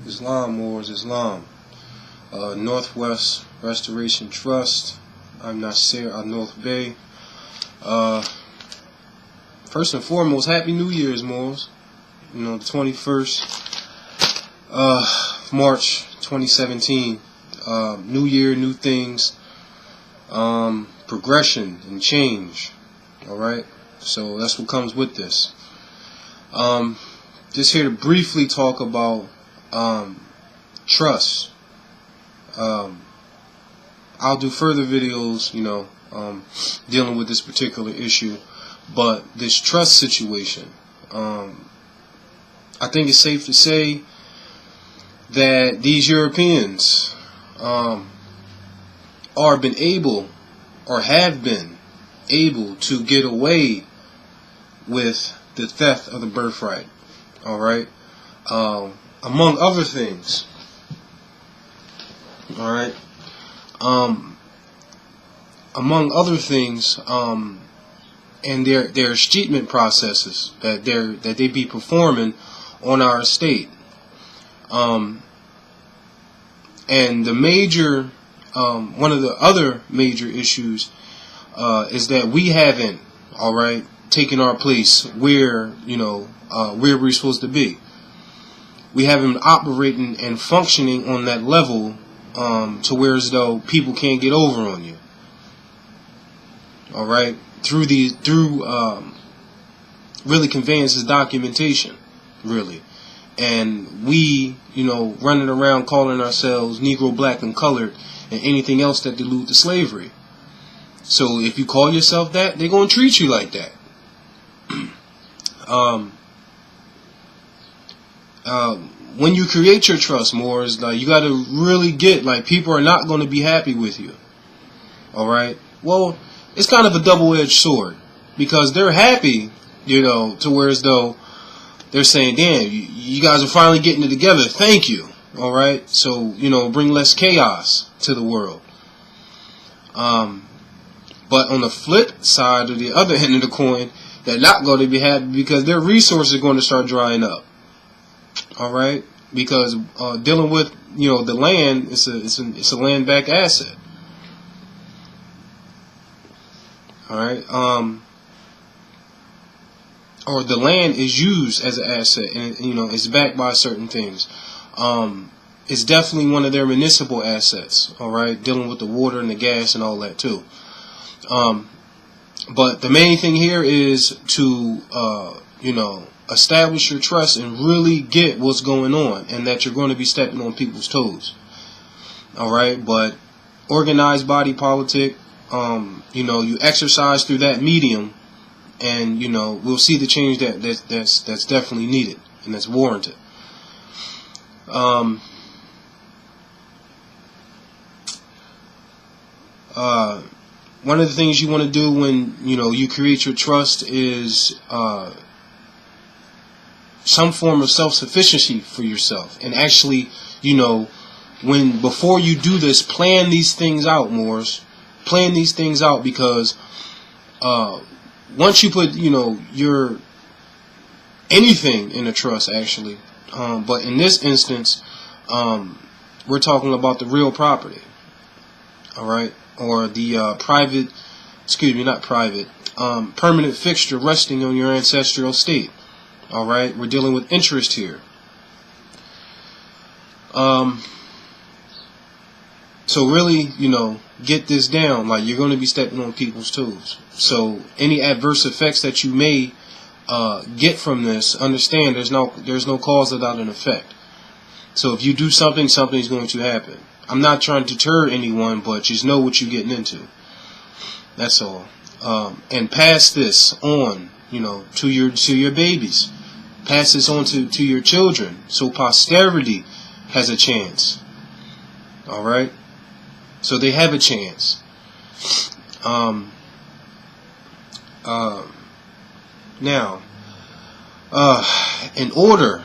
Islam, Moors, Islam. Northwest Restoration Trust. I'm Nasir al North Bay. First and foremost, Happy New Year's, Moors. You know, the 21st March 2017. New year, new things. Progression and change. Alright? So that's what comes with this. Just here to briefly talk about trust. I'll do further videos, you know, dealing with this particular issue, but this trust situation, I think it's safe to say that these Europeans are been able, or have been able, to get away with the theft of the birthright. Alright? Among other things. Alright? Among other things, and their treatment processes that they be performing on our estate. And the major, one of the other major issues is that we haven't, alright, taken our place where, you know, where we're supposed to be. We haven't been operating and functioning on that level to where as though people can't get over on you. Alright? Through really conveyances documentation. Really. And we, you know, running around calling ourselves Negro, Black, and Colored, and anything else that delude to slavery. So if you call yourself that, they're going to treat you like that. When you create your trust, Moors, like, you got to really get, like, people are not going to be happy with you. Alright? Well, it's kind of a double-edged sword, because they're happy, you know, to where as though they're saying, damn, you guys are finally getting it together. Thank you. Alright? So, you know, bring less chaos to the world. But on the flip side, or the other end of the coin, they're not going to be happy because their resources are going to start drying up. Alright? Because dealing with, you know, the land, it's a land back asset. Alright? Or the land is used as an asset, and you know, it's backed by certain things. It's definitely one of their municipal assets. Alright? Dealing with the water and the gas and all that too. But the main thing here is to you know, establish your trust and really get what's going on, and that you're going to be stepping on people's toes. Alright? But organized body politic, you know, you exercise through that medium, and you know, we'll see the change that's definitely needed and that's warranted. One of the things you want to do when, you know, you create your trust is some form of self-sufficiency for yourself. And actually, you know, before you do this, plan these things out, Moors. Plan these things out, because once you put, you know, your anything in a trust, actually, but in this instance, we're talking about the real property. Alright? Or the permanent fixture resting on your ancestral estate. Alright? We're dealing with interest here. So really, you know, get this down. Like, you're going to be stepping on people's toes. So any adverse effects that you may get from this, understand there's no cause without an effect. So if you do something, something's going to happen. I'm not trying to deter anyone, but just know what you're getting into. That's all. And pass this on, you know, to your babies. Pass this on to your children, so posterity has a chance. Alright? So they have a chance. Now, in order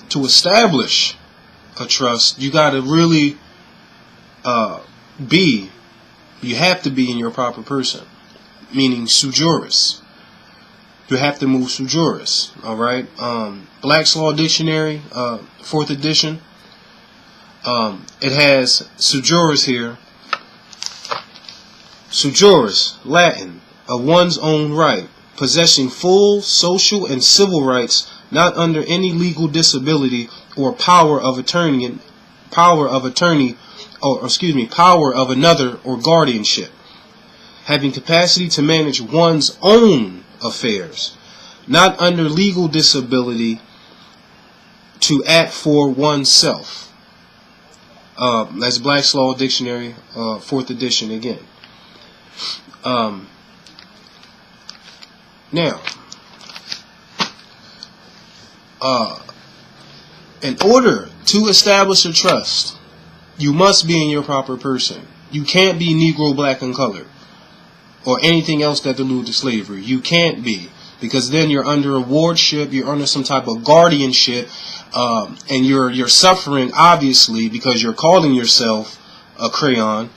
to establish a trust, you got to really you have to be in your proper person, meaning sui juris. You have to move sui juris. Alright? Black's Law Dictionary, 4th edition, It has sujurus here. Sujurus, Latin, of one's own right, possessing full social and civil rights, not under any legal disability or power of another or guardianship, having capacity to manage one's own affairs, not under legal disability to act for oneself. That's Black's Law Dictionary, 4th edition again. Now, in order to establish a trust, you must be in your proper person. You can't be Negro, black, and colored, or anything else that alludes to slavery. You can't be, because then you're under a wardship, you're under some type of guardianship, and you're suffering, obviously, because you're calling yourself a crayon.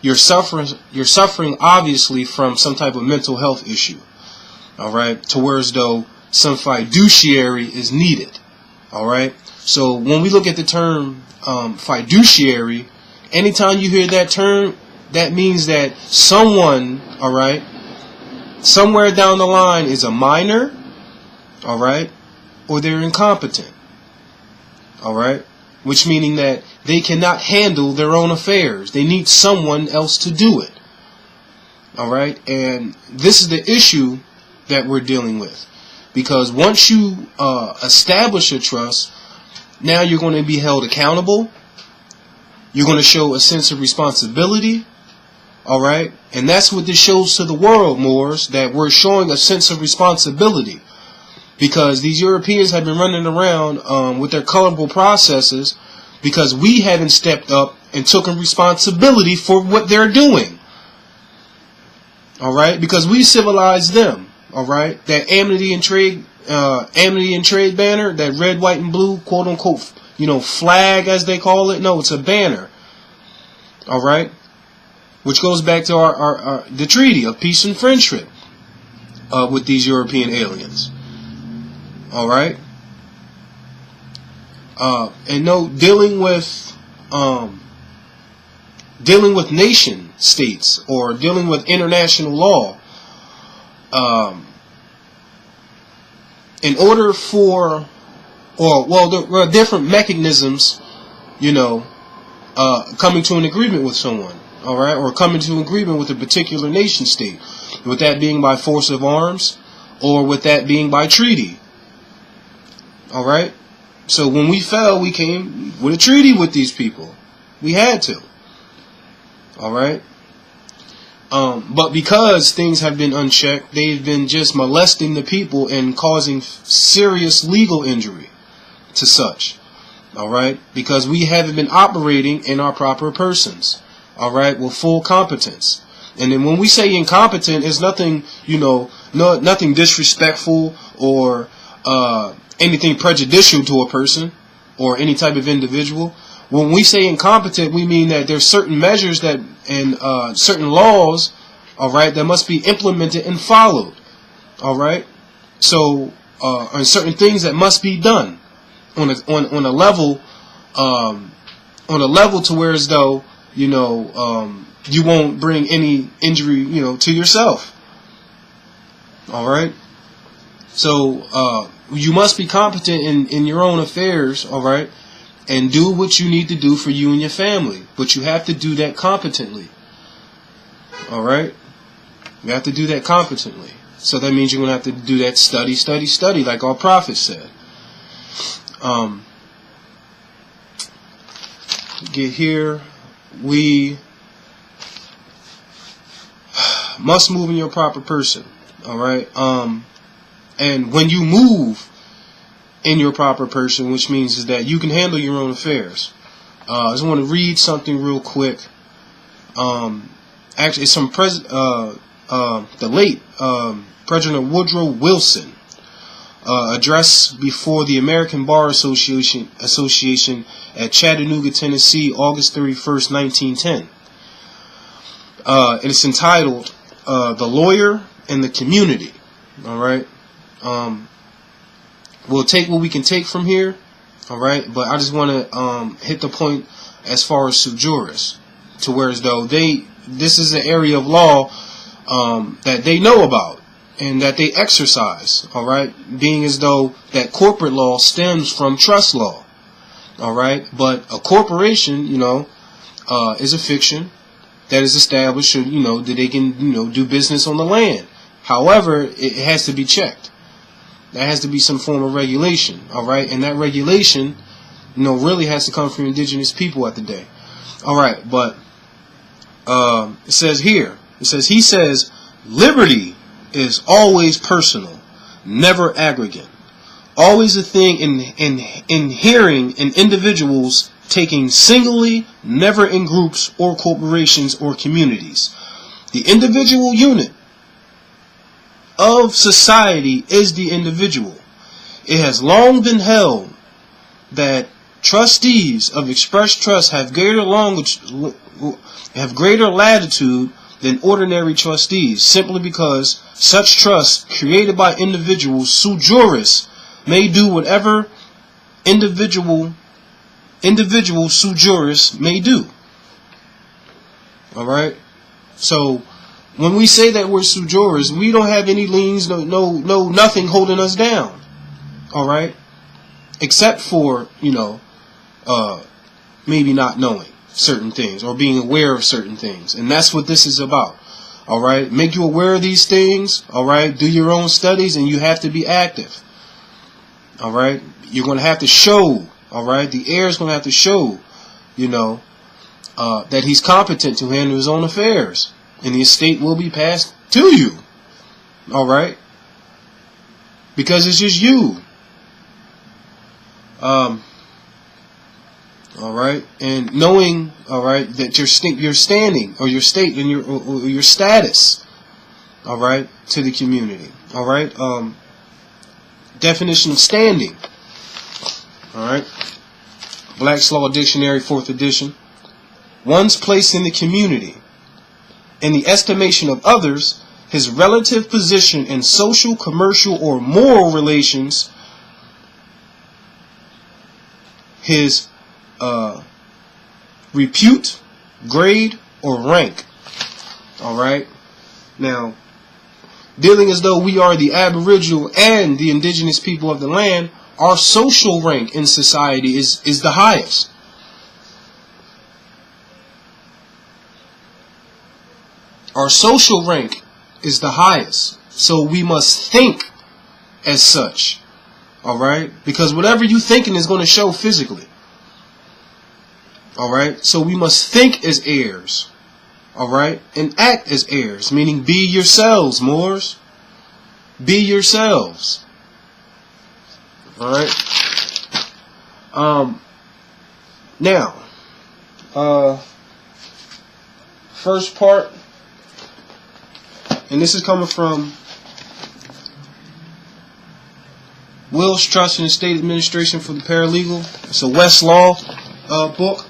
You're suffering obviously from some type of mental health issue. Alright? To where as though some fiduciary is needed. Alright? So when we look at the term fiduciary, anytime you hear that term, that means that someone, alright, somewhere down the line is a minor, alright, or they're incompetent. Alright? Which meaning that they cannot handle their own affairs. They need someone else to do it. Alright? And this is the issue that we're dealing with. Because once you establish a trust, now you're going to be held accountable. You're going to show a sense of responsibility. Alright? And that's what this shows to the world, Moors, that we're showing a sense of responsibility. Because these Europeans have been running around with their colorful processes because we haven't stepped up and taken responsibility for what they're doing. Alright? Because we civilized them. Alright? That amity and trade banner, that red, white, and blue, quote unquote, flag as they call it. No, it's a banner. Alright? Which goes back to our the treaty of peace and friendship with these European aliens. Alright? And no, dealing with nation states or dealing with international law, in order for, there are different mechanisms, coming to an agreement with someone, alright, or coming to an agreement with a particular nation state, with that being by force of arms, or with that being by treaty. Alright? So when we fell, we came with a treaty with these people. We had to. Alright? But because things have been unchecked, they've been just molesting the people and causing serious legal injury to such. Alright? Because we haven't been operating in our proper persons. Alright? With full competence. And then when we say incompetent, it's nothing, nothing disrespectful or anything prejudicial to a person or any type of individual. When we say incompetent, we mean that there's certain measures that and certain laws, alright, that must be implemented and followed. Alright? So and certain things that must be done on a level to where as though, you won't bring any injury, to yourself. Alright? So you must be competent in your own affairs, alright, and do what you need to do for you and your family. But you have to do that competently. Alright? You have to do that competently. So that means you're going to have to do that study, like our prophet said. Get here. We must move in your proper person. Alright? And when you move in your proper person, which means is that you can handle your own affairs. I just want to read something real quick. Actually, it's from the late President Woodrow Wilson, address before the American Bar Association at Chattanooga, Tennessee, August 31st, 1910. And it's entitled "The Lawyer and the Community." All right. We'll take what we can take from here. All right. But I just want to hit the point as far as sui juris, to where as though this is an area of law that they know about and that they exercise, all right, being as though that corporate law stems from trust law, all right, but a corporation, is a fiction that is established, that they can, do business on the land. However, it has to be checked. There has to be some form of regulation, all right, and that regulation, really has to come from indigenous people at the day, all right, but it says here, he says, liberty is always personal, never aggregate. Always a thing inhering in individuals taking singly, never in groups or corporations or communities. The individual unit of society is the individual. It has long been held that trustees of express trust have greater latitude than ordinary trustees, simply because such trusts created by individuals sui juris may do whatever individual sui juris may do. All right. So when we say that we're sui juris, we don't have any liens, no nothing holding us down. All right, except for maybe not knowing certain things or being aware of certain things, and that's what this is about. All right, make you aware of these things. All right, do your own studies, and you have to be active. All right, you're going to have to show. All right, the heir is going to have to show, that he's competent to handle his own affairs, and the estate will be passed to you. All right, because it's just you. All right, and knowing, all right, that your standing or your state and your status, all right, to the community. All right, definition of standing. All right, Black's Law Dictionary, 4th edition. One's place in the community, in the estimation of others, his relative position in social, commercial, or moral relations, his repute, grade, or rank. All right. Now, dealing as though we are the Aboriginal and the indigenous people of the land, our social rank in society is the highest. Our social rank is the highest. So we must think as such. All right? Because whatever you're thinking is going to show physically. All right? So we must think as heirs. All right? And act as heirs. Meaning be yourselves, Moors. Be yourselves. All right? Now, first part, and this is coming from Wills, Trust, and Estate Administration for the Paralegal. It's a Westlaw book.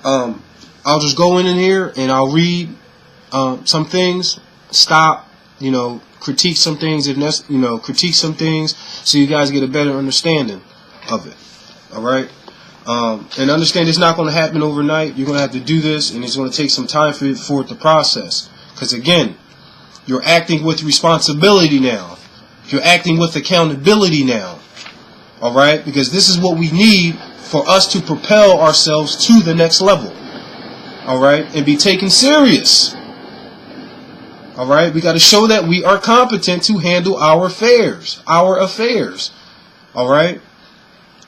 I'll just go in here and I'll read some things, stop, critique some things if necessary, critique some things so you guys get a better understanding of it. All right, and understand it's not going to happen overnight. You're going to have to do this, and it's going to take some time for it to process. Because again, you're acting with responsibility now. You're acting with accountability now. All right, because this is what we need for us to propel ourselves to the next level. All right, and be taken serious. All right, we got to show that we are competent to handle our affairs. All right,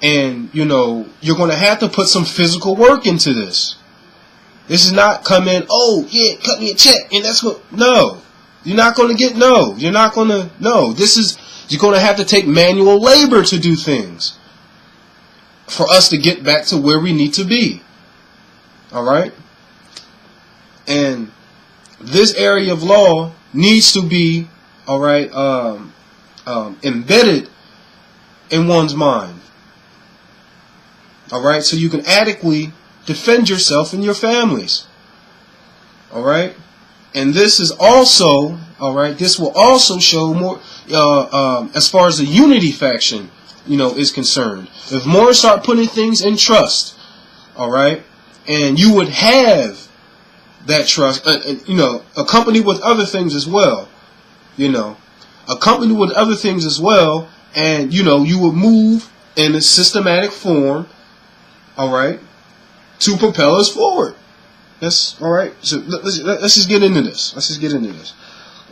and you're going to have to put some physical work into this. This is not come in, oh yeah, cut me a check, and that's what. No, you're not going to get. No, you're not going to. No, you're going to have to take manual labor to do things for us to get back to where we need to be. All right, and this area of law needs to be, all right, embedded in one's mind. All right, so you can adequately defend yourself and your families. All right, and this is also, all right, this will also show more as far as the unity faction, is concerned. If more start putting things in trust, all right, and you would have that trust, accompanied with other things as well, accompanied with other things as well, and, you would move in a systematic form, all right, to propel us forward. That's all right. So let's just get into this.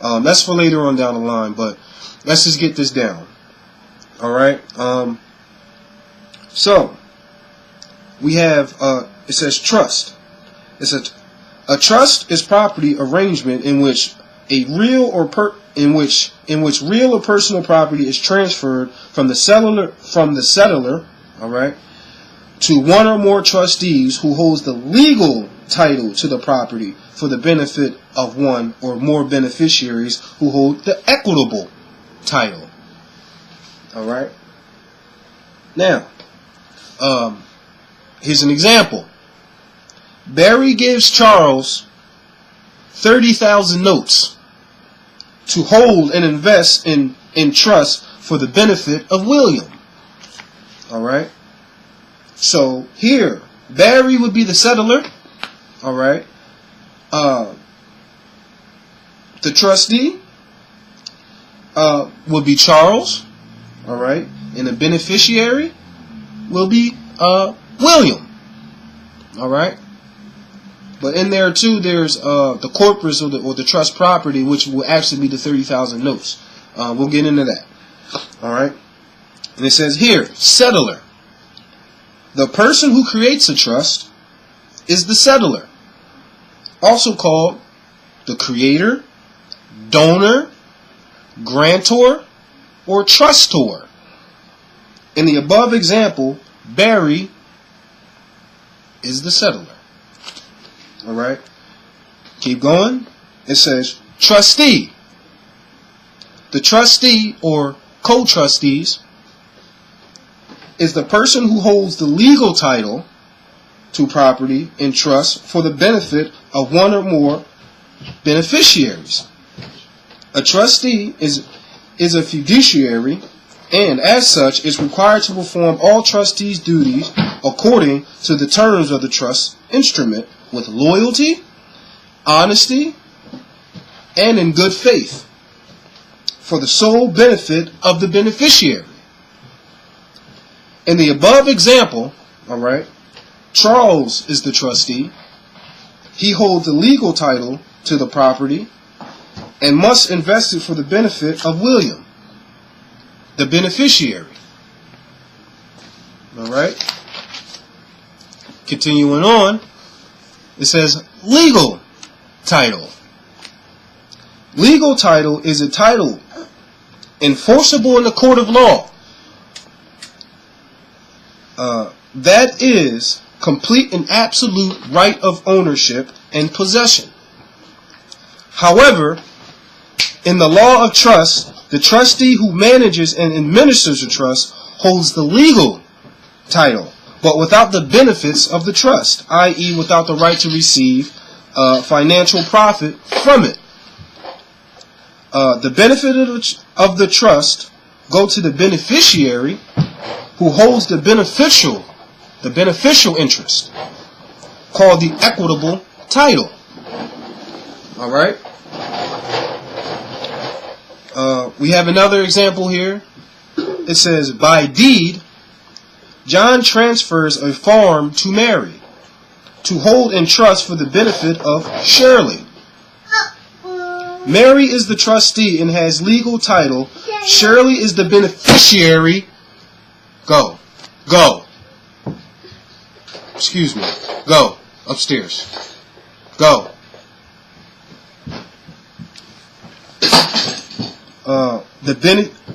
That's for later on down the line, but let's just get this down. All right. So we have it says trust. It says a trust is property arrangement in which real or personal property is transferred from the settlor, all right, to one or more trustees who holds the legal title to the property for the benefit of one or more beneficiaries who hold the equitable title. All right. Now, here's an example. Barry gives Charles 30,000 notes to hold and invest in trust for the benefit of William. All right. So here, Barry would be the settlor. All right. The trustee would be Charles. All right. And the beneficiary will be William. All right. But in there too, there's the corpus or the trust property, which will actually be the 30,000 notes. We'll get into that. All right. And it says here, settlor. The person who creates a trust is the settlor, also called the creator, donor, grantor, or trustor. In the above example, Barry is the settlor. All right. Keep going. It says trustee. The trustee or co-trustees is the person who holds the legal title to property in trust for the benefit of one or more beneficiaries. A trustee is a fiduciary and, as such, is required to perform all trustees' duties according to the terms of the trust instrument with loyalty, honesty, and in good faith for the sole benefit of the beneficiary. In the above example, all right, Charles is the trustee. He holds the legal title to the property and must invest it for the benefit of William, the beneficiary. All right. Continuing on, it says legal title. Legal title is a title enforceable in the court of law. That is complete and absolute right of ownership and possession. However, in the law of trust, the trustee who manages and administers the trust holds the legal title, but without the benefits of the trust, i.e. without the right to receive financial profit from it. The benefit of the trust go to the beneficiary who holds the beneficial interest, called the equitable title. All right. We have another example here. It says, by deed, John transfers a farm to Mary to hold in trust for the benefit of Shirley. Mary is the trustee and has legal title. Shirley is the beneficiary. Go. Excuse me. Go upstairs. Go.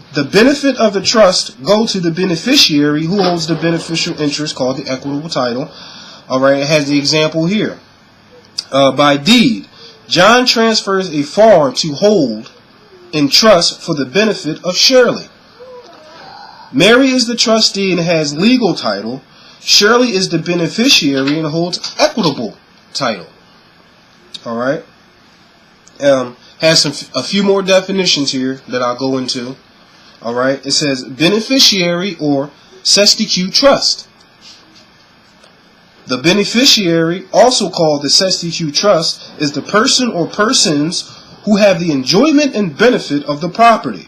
The benefit of the trust go to the beneficiary who holds the beneficial interest, called the equitable title. All right, it has the example here. By deed, John transfers a farm to hold in trust for the benefit of Shirley. Mary is the trustee and has legal title. Shirley is the beneficiary and holds equitable title. All right. Has a few more definitions here that I'll go into. All right. It says beneficiary or sesquique trust. The beneficiary, also called the cestui trust, is the person or persons who have the enjoyment and benefit of the property.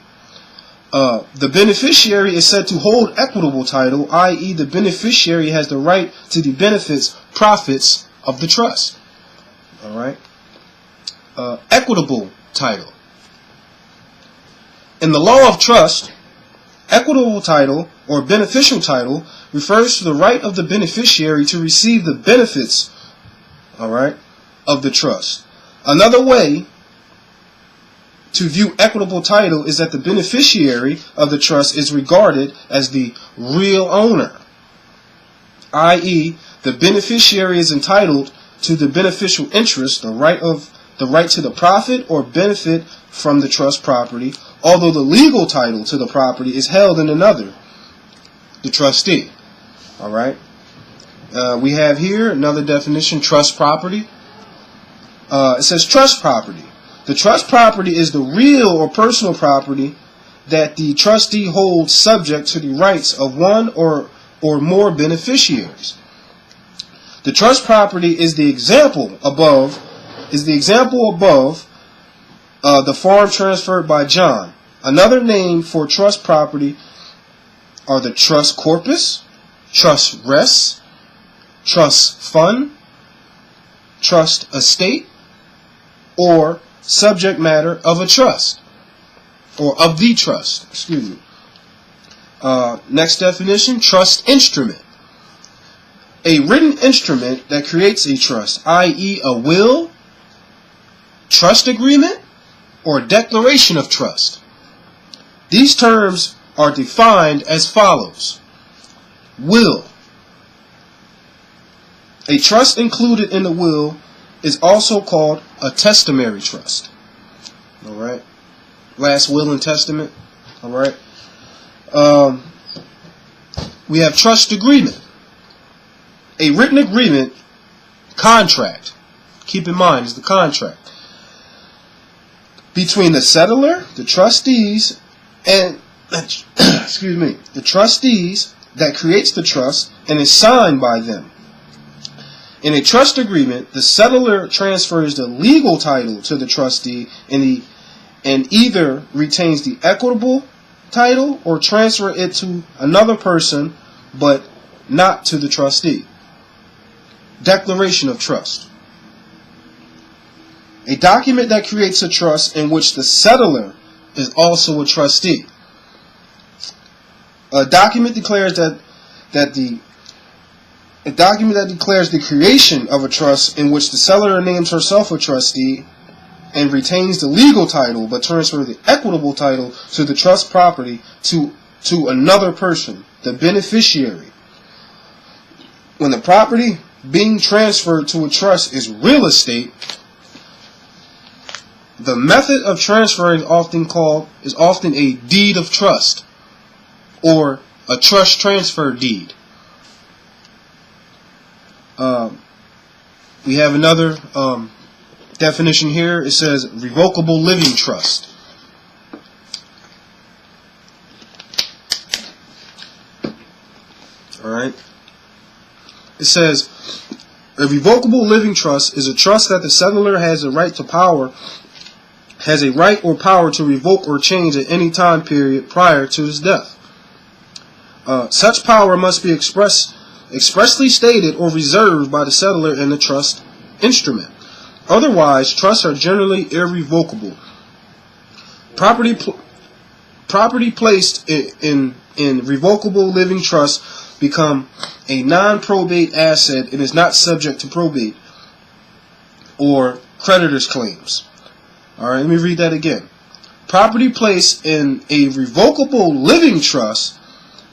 The beneficiary is said to hold equitable title, i.e. the beneficiary has the right to the profits of the trust. Alright? Equitable title. In the law of trust, equitable title or beneficial title refers to the right of the beneficiary to receive the benefits, of the trust. Another way to view equitable title is that the beneficiary of the trust is regarded as the real owner, i.e. the beneficiary is entitled to the beneficial interest, the right to the profit or benefit from the trust property, although the legal title to the property is held in another, the trustee. Alright? We have here another definition, trust property. It says trust property. The trust property is the real or personal property that the trustee holds subject to the rights of one or more beneficiaries. The trust property is the example above, the farm transferred by John. Another name for trust property are the trust corpus, trust res, trust fund, trust estate, or subject matter of a trust, or of the trust, excuse me. Next definition, trust instrument. A written instrument that creates a trust, i.e. a will, trust agreement, or declaration of trust. These terms are defined as follows. Will. A trust included in the will is also called a testamentary trust. Alright. Last will and testament. Alright. We have trust agreement. A written agreement, contract. Keep in mind, is the contract between the settlor, the trustees, and the trustees that creates the trust and is signed by them. In a trust agreement, the settlor transfers the legal title to the trustee and either retains the equitable title or transfer it to another person, but not to the trustee. Declaration of trust. A document that creates a trust in which the settlor is also a trustee. A document declares the creation of a trust in which the settlor names herself a trustee and retains the legal title but transfers the equitable title to the trust property to another person, the beneficiary. When the property being transferred to a trust is real estate, the method of transfer is often a deed of trust or a trust transfer deed. We have another definition here. It says revocable living trust. Alright. It says a revocable living trust is a trust that the settlor has a right or power to revoke or change at any time period prior to his death. Such power must be expressly stated or reserved by the settlor in the trust instrument. Otherwise, trusts are generally irrevocable. Property placed in revocable living trusts become a non-probate asset and is not subject to probate or creditor's claims. Alright, let me read that again. Property placed in a revocable living trust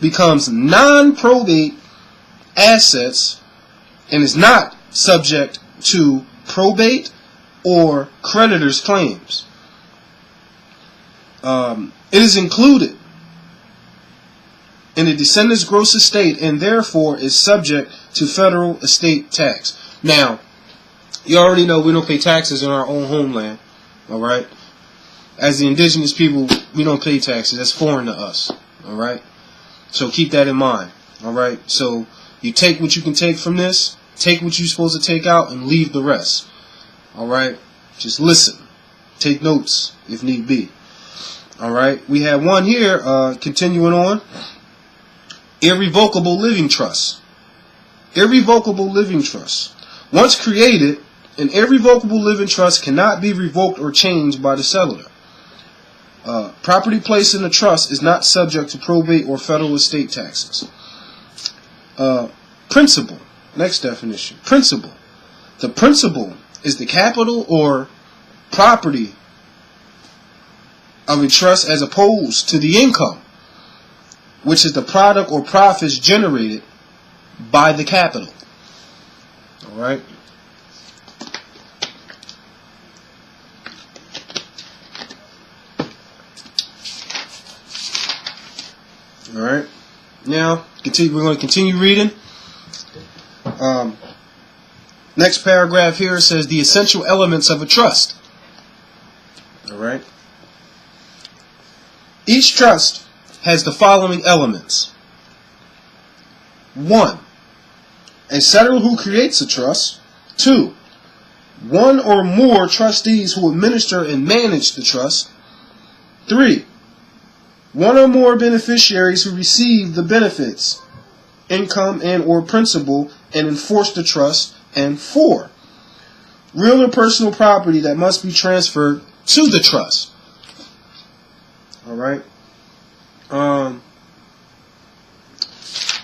becomes non-probate assets and is not subject to probate or creditor's claims. It is included in the descendant's gross estate and therefore is subject to federal estate tax. Now, you already know we don't pay taxes in our own homeland. Alright? As the indigenous people, we don't pay taxes. That's foreign to us. Alright? So keep that in mind. Alright? So you take what you can take from this. Take what you're supposed to take out and leave the rest. Alright? Just listen. Take notes if need be. Alright? We have one here, continuing on. Irrevocable living trust. Irrevocable living trust. Once created, an irrevocable living trust cannot be revoked or changed by the settlor. Property placed in a trust is not subject to probate or federal estate taxes. Principal. Next definition. Principal. The principal is the capital or property of a trust as opposed to the income, which is the product or profits generated by the capital. Alright? Alright? Now, we're going to continue reading. Next paragraph here says the essential elements of a trust. Alright? Each trust has the following elements. 1. A settlor who creates a trust. 2. One or more trustees who administer and manage the trust. 3. One or more beneficiaries who receive the benefits, income and or principal, and enforce the trust. And 4. Real or personal property that must be transferred to the trust. Alright. Let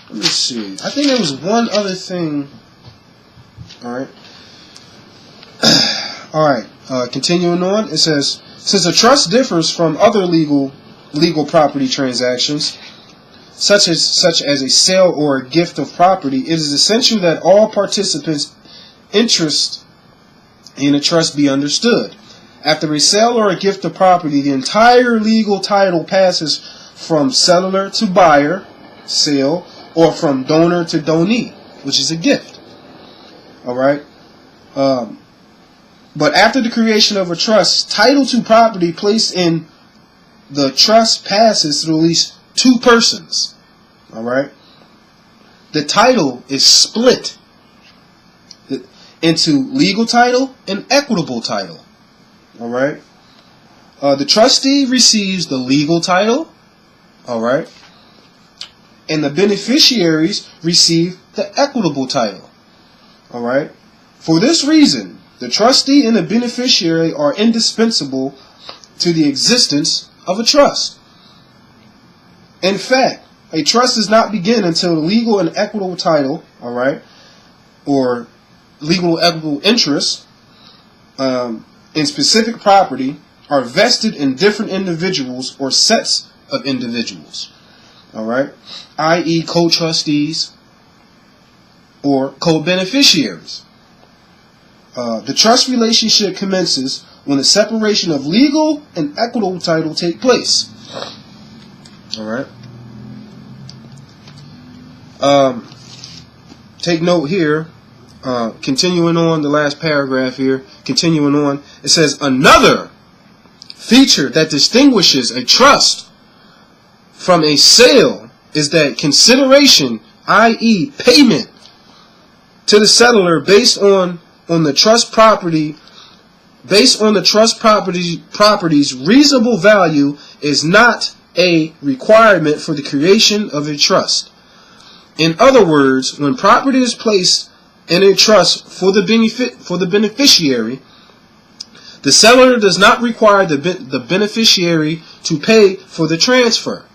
me see. I think there was one other thing. Alright. Alright. Continuing on. It says, since a trust differs from other legal property transactions, such as a sale or a gift of property, it is essential that all participants' interest in a trust be understood. After a sale or a gift of property, the entire legal title passes from settlor to buyer, sale, or from donor to donee, which is a gift. Alright? But after the creation of a trust, title to property placed in the trust passes through at least 2 persons. Alright? The title is split into legal title and equitable title. Alright? The trustee receives the legal title. Alright? And the beneficiaries receive the equitable title. Alright? For this reason, the trustee and the beneficiary are indispensable to the existence of a trust. In fact, a trust does not begin until the legal and equitable title, alright, or legal and equitable interests in specific property are vested in different individuals or sets of individuals, alright, i.e. co-trustees or co-beneficiaries. The trust relationship commences when the separation of legal and equitable title take place. Alright. Take note here, continuing on the last paragraph here, continuing on, it says another feature that distinguishes a trust from a sale is that consideration, i.e. payment to the settlor based on the trust property, based on the trust property's reasonable value is not a requirement for the creation of a trust. In other words, when property is placed in a trust for the beneficiary, the settlor does not require the beneficiary to pay for the transfer.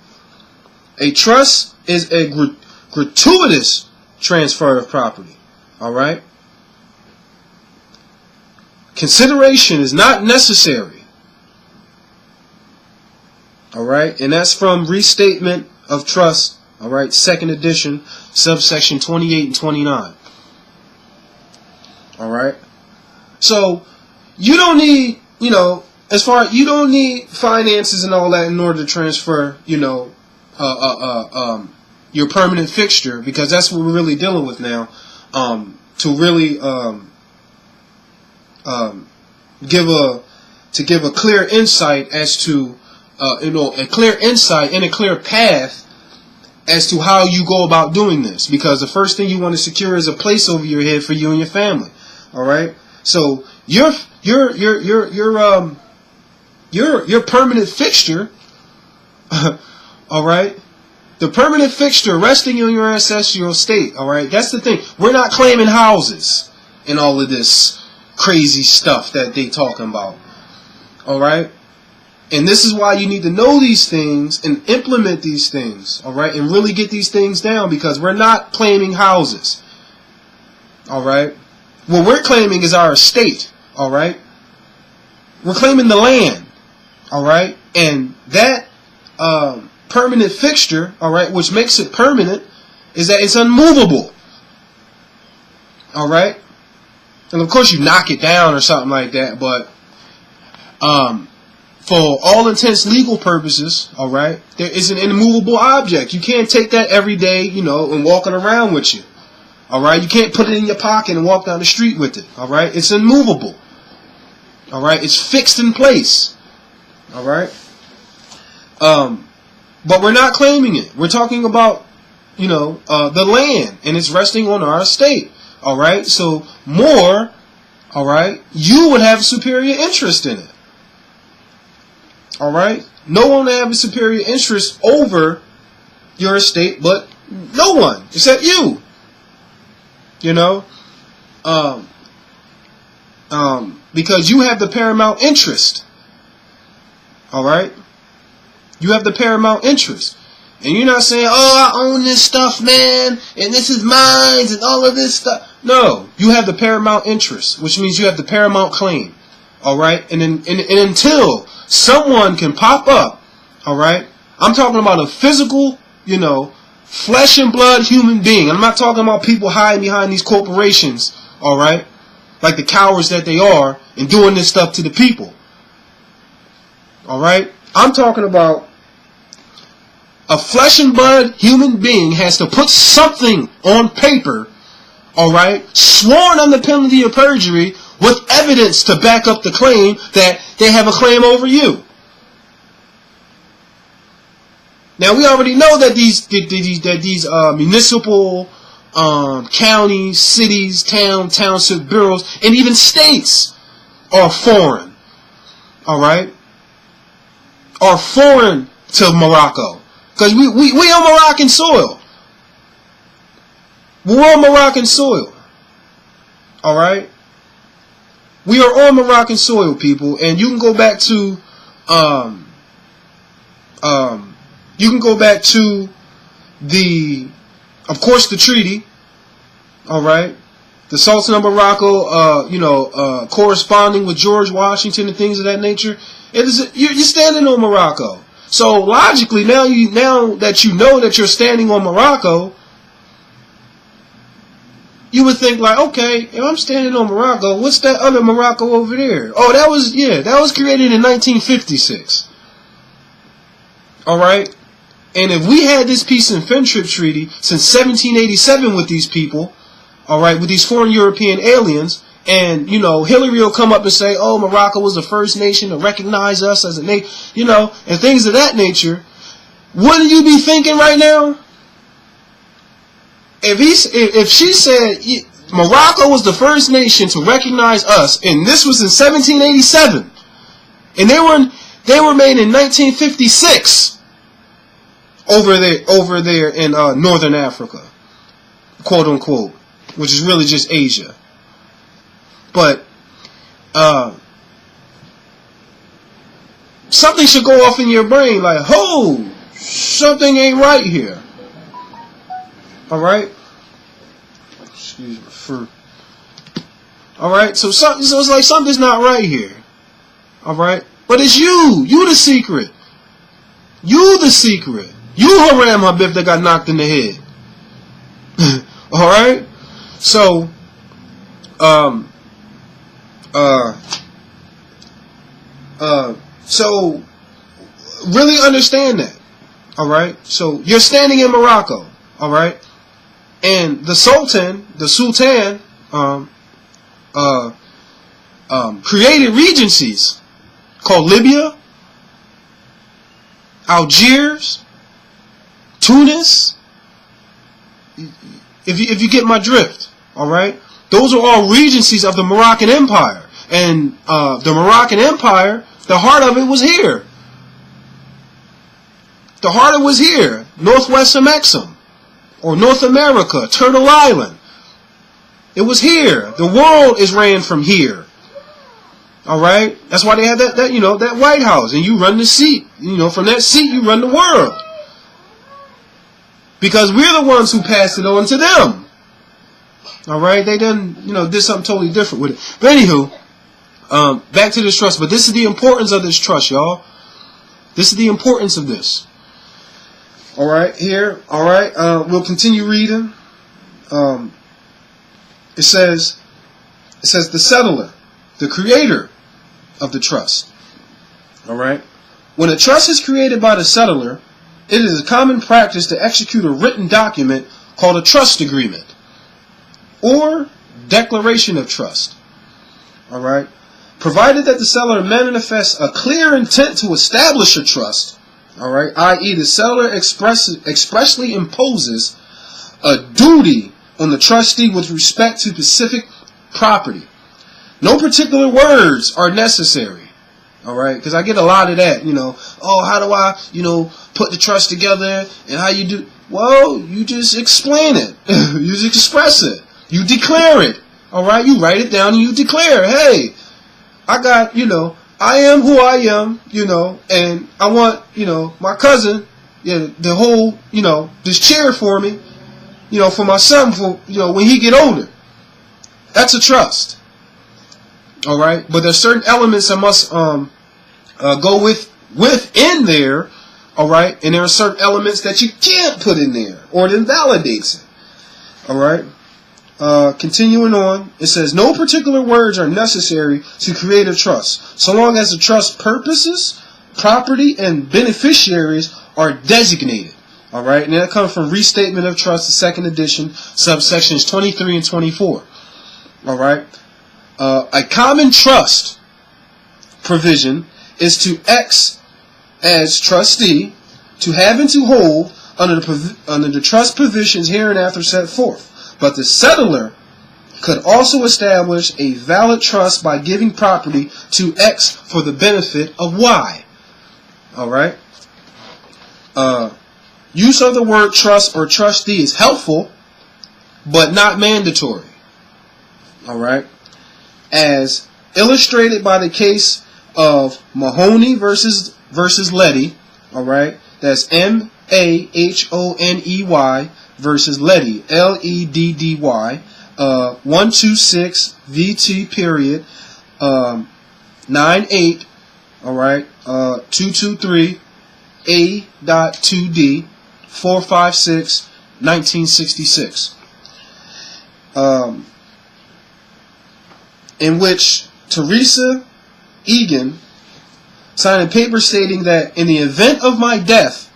A trust is a gratuitous transfer of property. Alright? Consideration is not necessary. Alright? And that's from Restatement of Trust. Alright? 2nd edition, subsection 28 and 29. Alright? So, you don't need, you don't need finances and all that in order to transfer, your permanent fixture, because that's what we're really dealing with now. To really give a clear insight as to a clear insight and a clear path as to how you go about doing this, because the first thing you want to secure is a place over your head for you and your family. All right. So your permanent fixture. All right. The permanent fixture resting in your ancestral estate. All right. That's the thing. We're not claiming houses and all of this crazy stuff that they talking about. All right. And this is why you need to know these things and implement these things. All right. And really get these things down, because we're not claiming houses. All right. What we're claiming is our estate. All right. We're claiming the land. All right. And that permanent fixture, all right, which makes it permanent, is that it's unmovable. All right. And of course you knock it down or something like that, but for all intents legal purposes, all right, there is an immovable object. You can't take that every day, you know, and walk it around with you. All right. You can't put it in your pocket and walk down the street with it. All right. It's immovable. All right. It's fixed in place. All right. But we're not claiming it. We're talking about, you know, the land, and it's resting on our estate. All right. So more, all right, you would have superior interest in it. All right. No one would have a superior interest over your estate, but no one except you. You know, because you have the paramount interest. All right. You have the paramount interest. And you're not saying, oh, I own this stuff, man, and this is mine, and all of this stuff. No, you have the paramount interest, which means you have the paramount claim. All right? And until someone can pop up, all right? I'm talking about a physical, you know, flesh and blood human being. I'm not talking about people hiding behind these corporations, all right? Like the cowards that they are, and doing this stuff to the people. All right? I'm talking about a flesh and blood human being has to put something on paper, all right, sworn on the penalty of perjury, with evidence to back up the claim that they have a claim over you. Now we already know that these municipal, counties, cities, township bureaus, and even states are foreign. All right. Are foreign to Morocco, because we on Moroccan soil. We're on Moroccan soil. All right, we are on Moroccan soil, people, and you can go back to of course, the treaty. All right, the Sultan of Morocco, corresponding with George Washington and things of that nature. You're standing on Morocco. So logically, now that you know that you're standing on Morocco, you would think like, okay, if I'm standing on Morocco, what's that other Morocco over there? Oh, that was created in 1956. All right. And if we had this peace and friendship treaty since 1787 with these people, all right, with these foreign European aliens, and, you know, Hillary will come up and say, oh, Morocco was the first nation to recognize us as a nation, you know, and things of that nature. Wouldn't you be thinking right now? If she said Morocco was the first nation to recognize us, and this was in 1787, and they were made in 1956 over there in Northern Africa, quote unquote, which is really just Asia. But something should go off in your brain like, oh, something ain't right here. All right. Excuse me. All right. So it's like something's not right here. All right. But it's you. You the secret. You the secret. You Haram Habib that got knocked in the head. All right. So, so really understand that. All right. So you're standing in Morocco. All right. And the Sultan created regencies called Libya, Algiers, Tunis, If you get my drift, all right? Those are all regencies of the Moroccan Empire. And the Moroccan Empire, the heart of it was here. The heart of it was here. Northwest Amexem, or North America, Turtle Island. It was here. The world is ran from here. All right? That's why they had that White House. And you run the seat. From that seat, you run the world. Because we're the ones who passed it on to them. All right? They done, did something totally different with it. But anywho, back to this trust. But this is the importance of this trust, y'all. This is the importance of this. All right, here. All right, we'll continue reading. It says the settler, the creator of the trust. All right. When a trust is created by the settler, it is a common practice to execute a written document called a trust agreement or declaration of trust. All right. Provided that the settler manifests a clear intent to establish a trust, all right, i.e. the settler expressly imposes a duty on the trustee with respect to specific property. No particular words are necessary. All right, because I get a lot of that, oh, how do I, put the trust together and how you do? Well, you just explain it. You just express it. You declare it. All right, you write it down and you declare, hey, I got, I am who I am, and I want, my cousin, the whole, this chair for me, for my son, for, when he get older. That's a trust. All right, but there's certain elements that must go within there. All right, and there are certain elements that you can't put in there, or it invalidates it. All right. Continuing on, it says no particular words are necessary to create a trust, so long as the trust purposes, property, and beneficiaries are designated. All right, and that comes from Restatement of Trust, the 2nd edition, subsections 23 and 24. All right. A common trust provision is to X as trustee, to have and to hold under the trust provisions hereinafter set forth. But the settler could also establish a valid trust by giving property to X for the benefit of Y. All right. Use of the word trust or trustee is helpful, but not mandatory. All right. As illustrated by the case of Mahoney versus Letty. All right. That's Mahoney versus Letty, Leddy, 126 VT period 98, all right, 223 A.2D 456 1966, in which Teresa Egan signed a paper stating that in the event of my death,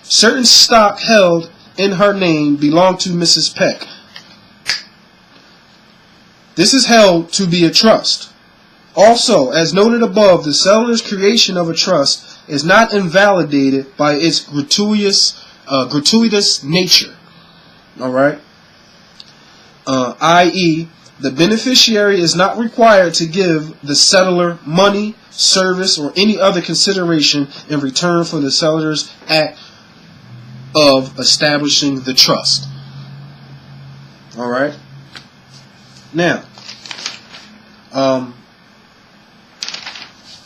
certain stock held in her name belonged to Mrs. Peck. This is held to be a trust. Also, as noted above, the settler's creation of a trust is not invalidated by its gratuitous nature. All right. I.e., the beneficiary is not required to give the settler money, service, or any other consideration in return for the settler's act of establishing the trust. All right. Now,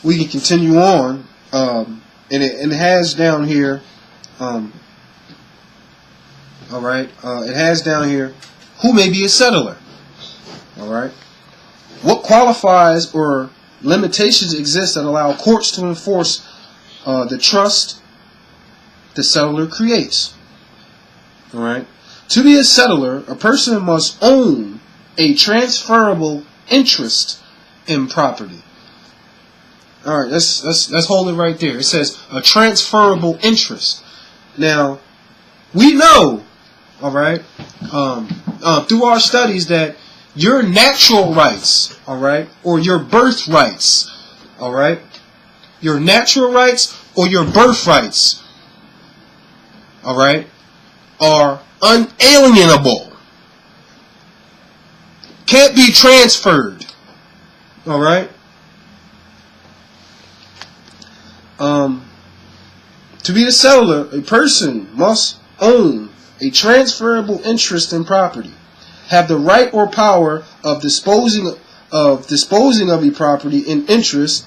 we can continue on, and it has down here. All right. It has down here who may be a settler. All right. What qualifies or limitations exist that allow courts to enforce the trust the settler creates. All right. To be a settler, a person must own a transferable interest in property. All right. Let's hold it right there. It says a transferable interest. Now, we know, all right, through our studies that your natural rights, all right, or your birth rights, all right, your natural rights or your birth rights, all right, are unalienable. can't be transferred. All right. To be a settlor, a person must own a transferable interest in property, have the right or power of disposing of a property in interest,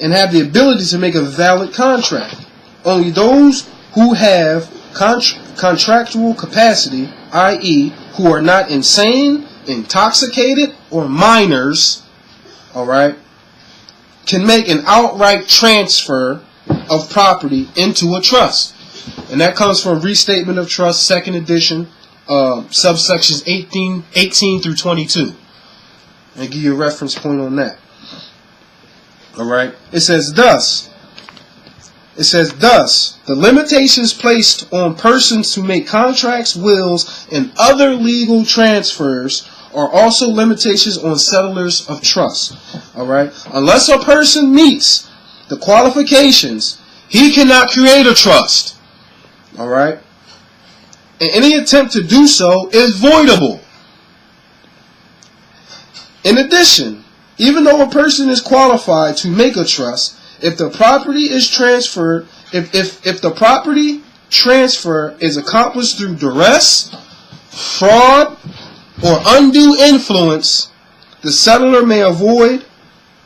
and have the ability to make a valid contract. Only those who have contractual capacity, i.e., who are not insane, intoxicated, or minors, all right, can make an outright transfer of property into a trust. And that comes from Restatement of Trust, 2nd edition, subsections 18 through 22. I'll give you a reference point on that. All right. It says thus, the limitations placed on persons to make contracts, wills, and other legal transfers are also limitations on settlers of trust. All right. Unless a person meets the qualifications, he cannot create a trust. All right. And any attempt to do so is voidable. In addition, even though a person is qualified to make a trust, if the property is transferred, if the property transfer is accomplished through duress, fraud, or undue influence, the settlor may avoid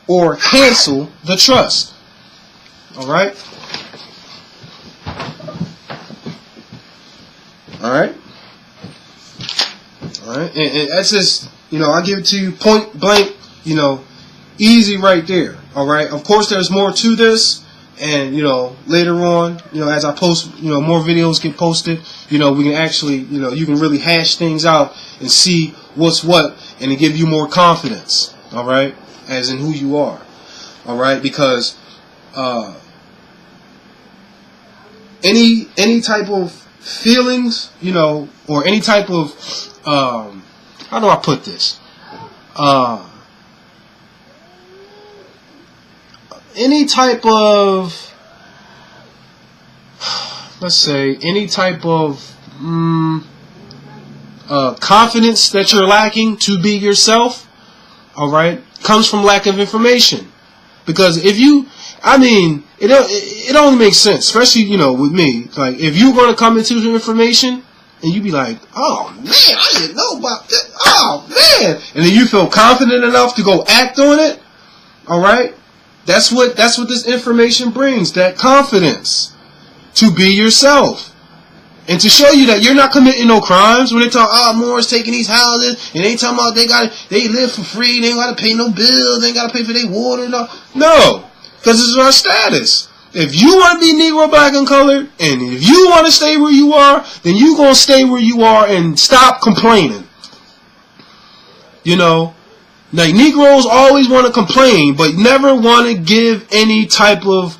or cancel the trust. All right? All right? All right? And that's just, I give it to you point blank, easy right there. All right? Of course, there's more to this. And, later on, as I post, more videos get posted, we can actually, you can really hash things out and see what's what and to give you more confidence. All right? As in who you are. All right? Because, any type of feelings, or any type of, how do I put this? Any type of, let's say, any type of confidence that you're lacking to be yourself, all right, comes from lack of information. Because if you, it only makes sense, especially, with me. Like, if you're going to come into the information and you be like, oh, man, I didn't know about that. Oh, man. And then you feel confident enough to go act on it, all right? That's what this information brings, that confidence to be yourself. And to show you that you're not committing no crimes. When they talk, Moorish taking these houses, and they talking about they live for free, they ain't got to pay no bills, they ain't got to pay for their water. No, because this is our status. If you want to be Negro, black, and colored, and if you want to stay where you are, then you going to stay where you are and stop complaining. Like, Negroes always want to complain, but never want to give any type of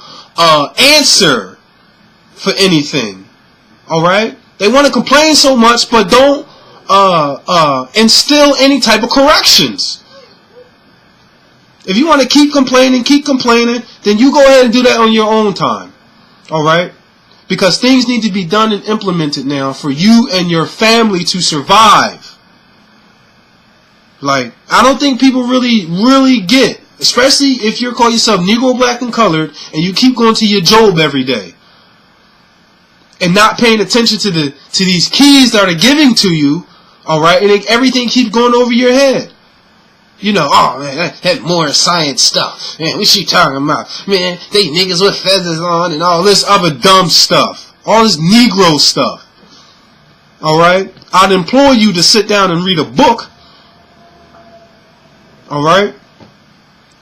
answer for anything. All right? They want to complain so much, but don't instill any type of corrections. If you want to keep complaining, then you go ahead and do that on your own time. All right? Because things need to be done and implemented now for you and your family to survive. Like, I don't think people really get, especially if you call yourself Negro, black, and colored, and you keep going to your job every day, and not paying attention to these keys that are giving to you, all right, and everything keeps going over your head. Oh man, that more science stuff. Man, what she talking about? Man, they niggas with feathers on and all this other dumb stuff, all this Negro stuff. All right, I'd implore you to sit down and read a book. All right,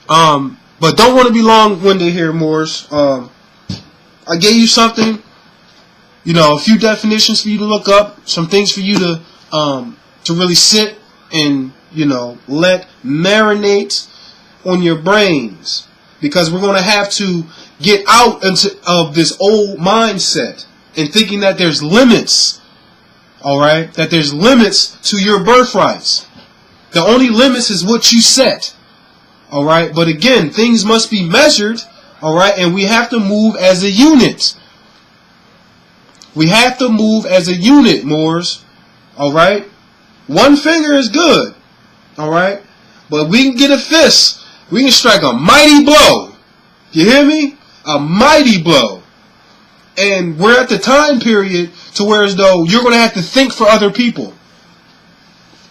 but don't want to be long-winded here, Moors. I gave you something, a few definitions for you to look up, some things for you to really sit and let marinate on your brains, because we're going to have to get out of this old mindset and thinking that there's limits. All right, that there's limits to your birthrights. The only limits is what you set. All right. But again, things must be measured. All right. And we have to move as a unit. We have to move as a unit, Moors. All right. One finger is good. Alright? But we can get a fist. We can strike a mighty blow. You hear me? A mighty blow. And we're at the time period to where as though you're going to have to think for other people.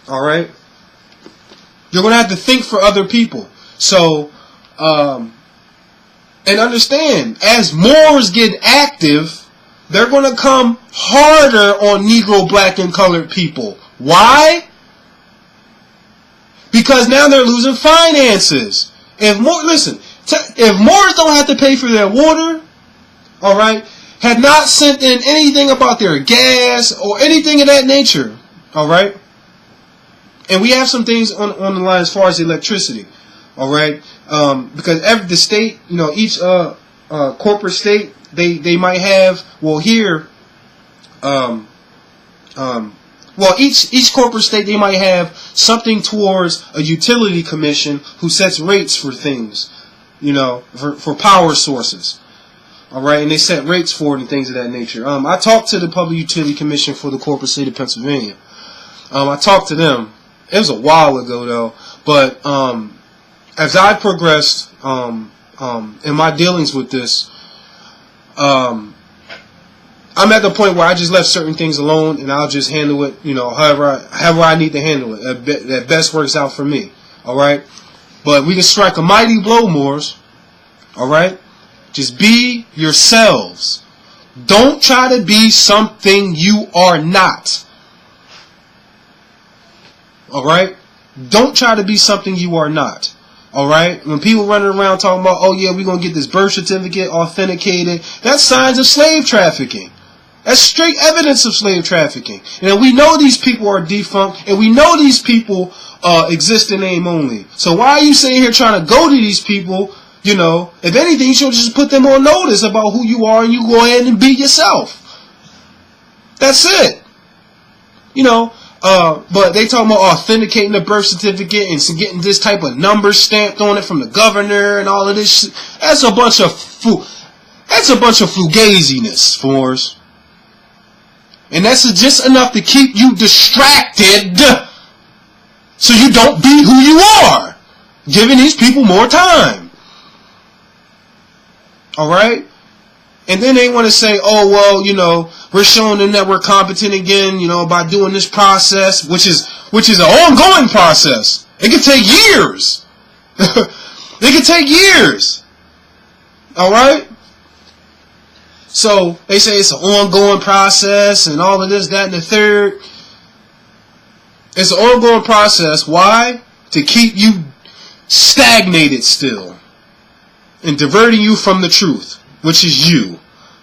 Alright? You're going to have to think for other people. So, and understand, as Moors get active, they're going to come harder on Negro, black, and colored people. Why? Because now they're losing finances. If Moors don't have to pay for their water, alright, had not sent in anything about their gas or anything of that nature, alright, and we have some things on the line as far as electricity, alright, because the state, each corporate state, they might have, each corporate state, they might have something towards a utility commission who sets rates for things, for power sources. Alright, and they set rates for it and things of that nature. I talked to the Public Utility Commission for the corporate state of Pennsylvania. I talked to them. It was a while ago, though. But as I progressed in my dealings with this, I'm at the point where I just left certain things alone, and I'll just handle it, however I need to handle it. That best works out for me. All right, but we can strike a mighty blow, Moors. All right, just be yourselves. Don't try to be something you are not. All right, don't try to be something you are not. All right, when people running around talking about, oh yeah, we're gonna get this birth certificate authenticated, that's signs of slave trafficking. That's straight evidence of slave trafficking. And we know these people are defunct, and we know these people exist in name only. So why are you sitting here trying to go to these people? If anything, you should just put them on notice about who you are, and you go ahead and be yourself. That's it. But they talking about authenticating the birth certificate and getting this type of number stamped on it from the governor and all of this shit. That's a bunch of fugaziness, Fours. And that's just enough to keep you distracted so you don't be who you are, giving these people more time. Alright? And then they want to say, oh, well, we're showing them that we're competent again, by doing this process, which is an ongoing process. It can take years. It can take years. Alright? So they say it's an ongoing process and all of this, that, and the third. It's an ongoing process. Why? To keep you stagnated still and diverting you from the truth, which is you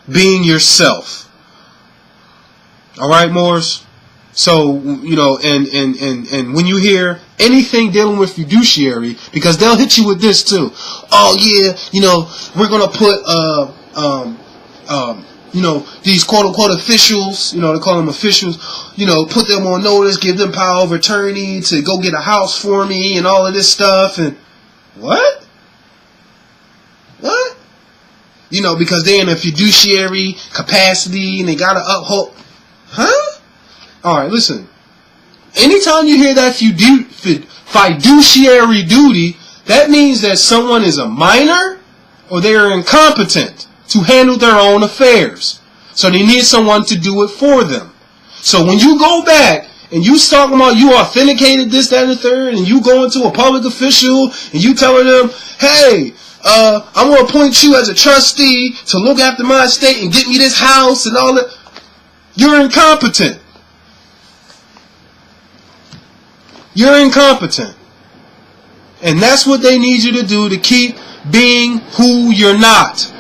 being yourself. Alright, Moors? So, and when you hear anything dealing with fiduciary, because they'll hit you with this too. Oh yeah, we're gonna put these quote-unquote officials, they call them officials, put them on notice, give them power of attorney to go get a house for me and all of this stuff. And what? Because they're in a fiduciary capacity and they got to uphold. Huh? Alright, listen. Anytime you hear that fiduciary duty, that means that someone is a minor or they are incompetent to handle their own affairs. So they need someone to do it for them. So when you go back and you talking about you authenticated this, that, and the third, and you go into a public official and you telling them, hey, I'm going to appoint you as a trustee to look after my estate and get me this house and all that, you're incompetent. You're incompetent. And that's what they need you to do to keep being who you're not.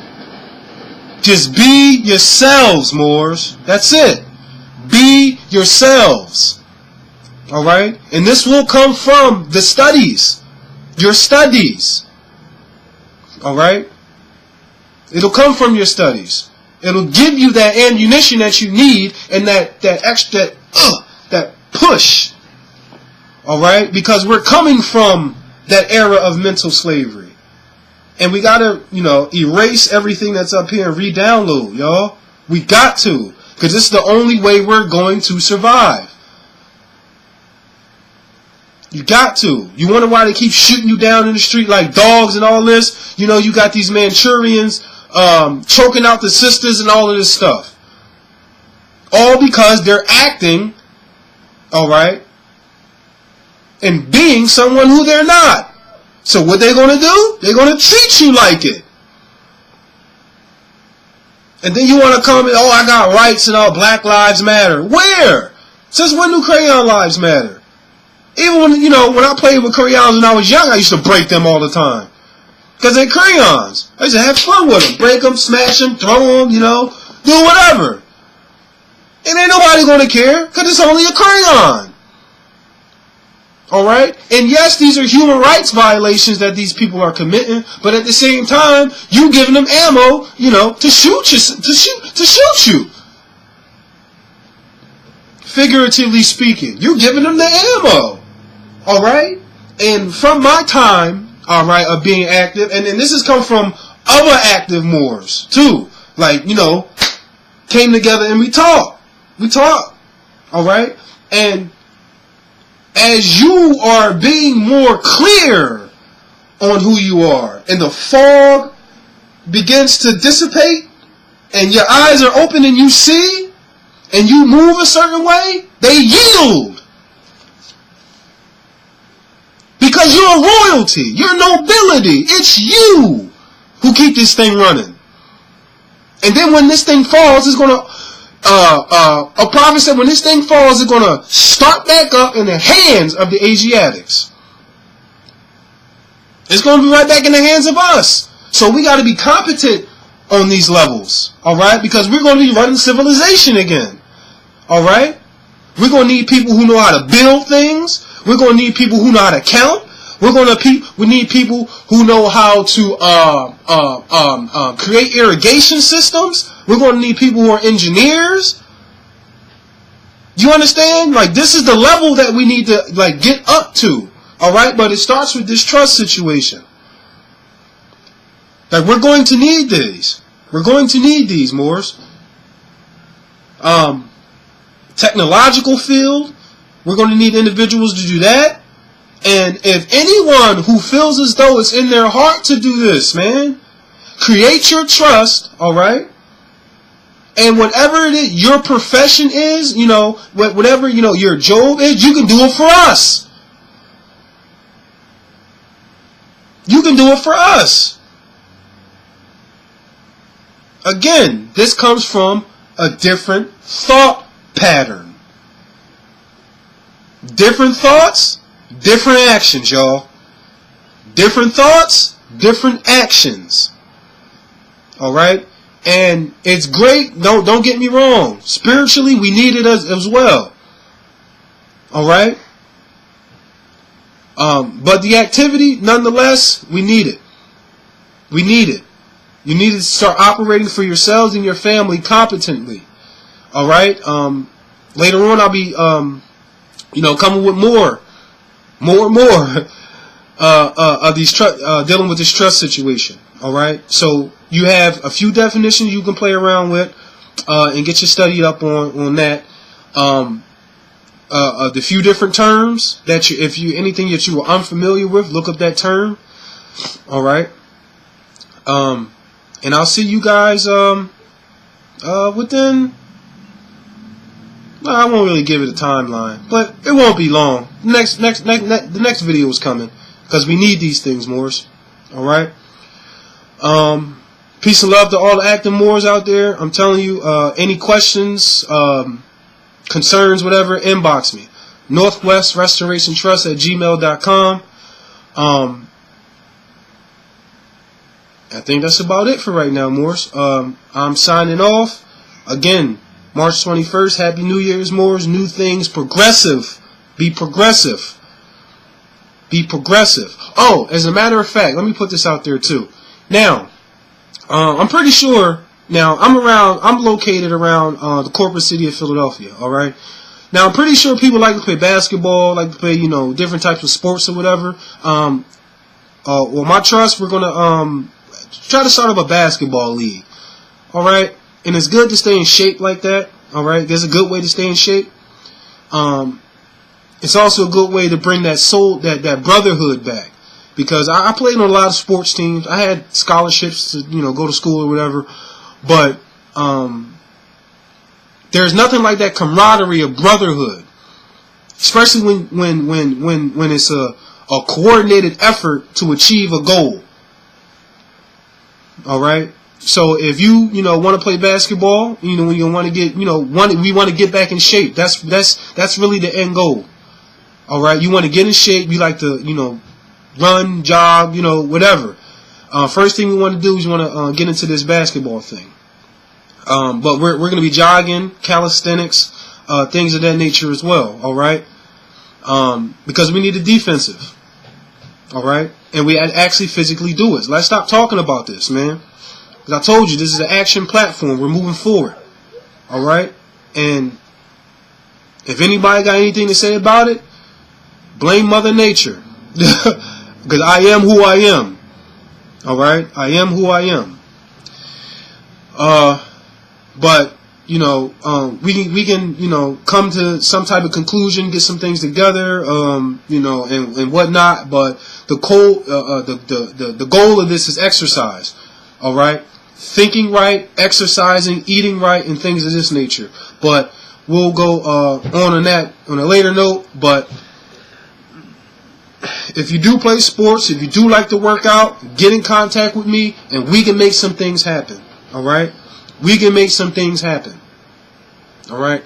Just be yourselves, Moors. That's it. Be yourselves. Alright? And this will come from the studies. Your studies. Alright? It'll come from your studies. It'll give you that ammunition that you need and that extra, that push. Alright? Because we're coming from that era of mental slavery. And we gotta, erase everything that's up here and re-download, y'all. We got to. Because this is the only way we're going to survive. You got to. You wonder why they keep shooting you down in the street like dogs and all this? You know, you got these Manchurians choking out the sisters and all of this stuff. All because they're acting, alright, and being someone who they're not. So what they're going to do? They're going to treat you like it. And then you want to come and, oh, I got rights and all, Black Lives Matter. Where? Since when do crayon lives matter? Even when, when I played with crayons when I was young, I used to break them all the time. Because they're crayons. I used to have fun with them. Break them, smash them, throw them, do whatever. And ain't nobody going to care because it's only a crayon. Alright? And yes, these are human rights violations that these people are committing, but at the same time, you giving them ammo, to shoot you. Figuratively speaking, you're giving them the ammo. Alright? And from my time, alright, of being active, and this has come from other active Moors, too. Like, came together and we talked. Alright? And as you are being more clear on who you are, and the fog begins to dissipate, and your eyes are open and you see, and you move a certain way, they yield. Because you're royalty, you're nobility, it's you who keep this thing running. And then when this thing falls, it's going to, a prophet said when this thing falls, it's going to start back up in the hands of the Asiatics. It's going to be right back in the hands of us. So we got to be competent on these levels, alright? Because we're going to be running civilization again, alright? We're going to need people who know how to build things. We're going to need people who know how to count. We need people who know how to create irrigation systems. We're going to need people who are engineers. Do you understand? Like, this is the level that we need to get up to. Alright? But it starts with this trust situation. Like, we're going to need these. We're going to need these, Moors. Technological field. We're going to need individuals to do that. And if anyone who feels as though it's in their heart to do this, man, create your trust, alright? And whatever it is, your profession is, whatever, your job is, you can do it for us. You can do it for us. Again, this comes from a different thought pattern. Different thoughts, different actions, y'all. Different thoughts, different actions. Alright? And it's great, don't get me wrong. Spiritually, we need it as well. Alright? But the activity, nonetheless, we need it. We need it. You need to start operating for yourselves and your family competently. Alright? Later on, I'll be, coming with more of these dealing with this trust situation. Alright? So, you have a few definitions you can play around with, and get your study up on that. The few different terms that anything that you are unfamiliar with, look up that term. Alright? And I'll see you guys, within, I won't really give it a timeline, but it won't be long. The next video is coming, because we need these things, Moors. Alright? Peace and love to all the active Moors out there. I'm telling you, any questions, concerns, whatever, inbox me. Northwestrestorationtrust@gmail.com. I think that's about it for right now, Moors. I'm signing off. Again, March 21st, Happy New Year's, Moors. New things, progressive. Be progressive. Be progressive. Oh, as a matter of fact, let me put this out there too. Now, I'm pretty sure, I'm located around the corporate city of Philadelphia, alright? Now, I'm pretty sure people like to play basketball, like to play, different types of sports or whatever. Well, my trust, we're going to try to start up a basketball league, alright? And it's good to stay in shape like that, alright? There's a good way to stay in shape. It's also a good way to bring that soul, that brotherhood back. Because I played on a lot of sports teams. I had scholarships to, go to school or whatever. But there's nothing like that camaraderie of brotherhood. Especially when it's a coordinated effort to achieve a goal. All right. So if you want to play basketball, when you want to get we want to get back in shape. That's really the end goal. All right. You want to get in shape. You like to run, jog, whatever. First thing we want to do is you want to get into this basketball thing. But we're going to be jogging, calisthenics, things of that nature as well. All right. Because we need a defensive. All right. And we actually physically do it. Let's stop talking about this, man. Because I told you, this is an action platform. We're moving forward. All right. And if anybody got anything to say about it, blame Mother Nature. Because I am who I am. All right. I am who I am. But we can come to some type of conclusion, get some things together, and whatnot. But the goal of this is exercise. All right, thinking right, exercising, eating right, and things of this nature. But we'll go on that on a later note. But if you do play sports, if you do like to work out, get in contact with me, and we can make some things happen. All right. We can make some things happen. All right.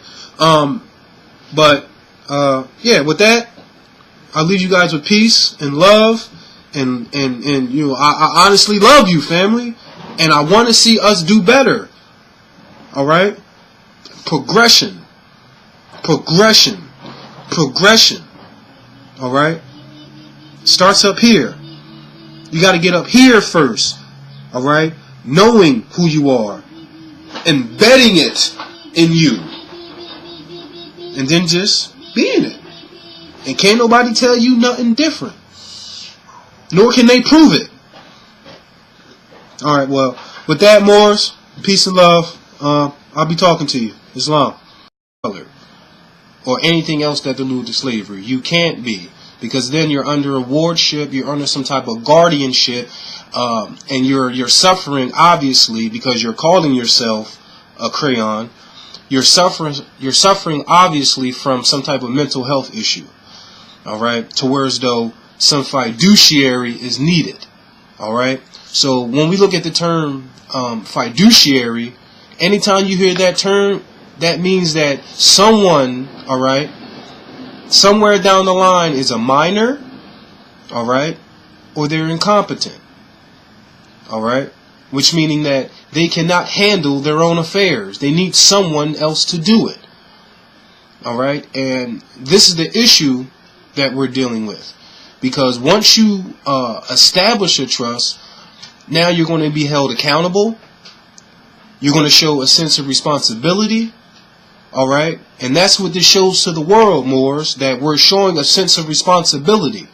Yeah, with that, I'll leave you guys with peace and love. And I honestly love you, family. And I want to see us do better. All right. Progression. All right. Starts up here. You got to get up here first. All right. Knowing who you are. Embedding it in you. And then just being it. And can't nobody tell you nothing different. Nor can they prove it. Alright, well, with that, Moors, peace and love. I'll be talking to you. Islam. Or anything else that alludes to slavery. You can't be. Because then you're under a wardship, you're under some type of guardianship, and you're suffering, obviously, because you're calling yourself a crayon. You're suffering, obviously, from some type of mental health issue. All right, to where as though some fiduciary is needed. All right, so when we look at the term fiduciary, anytime you hear that term, that means that someone, all right, somewhere down the line is a minor, all right, or they're incompetent, all right, which meaning that they cannot handle their own affairs. They need someone else to do it, all right, and this is the issue that we're dealing with, because once you establish a trust, now you're going to be held accountable. You're going to show a sense of responsibility. All right, and that's what this shows to the world, Moors, that we're showing a sense of responsibility,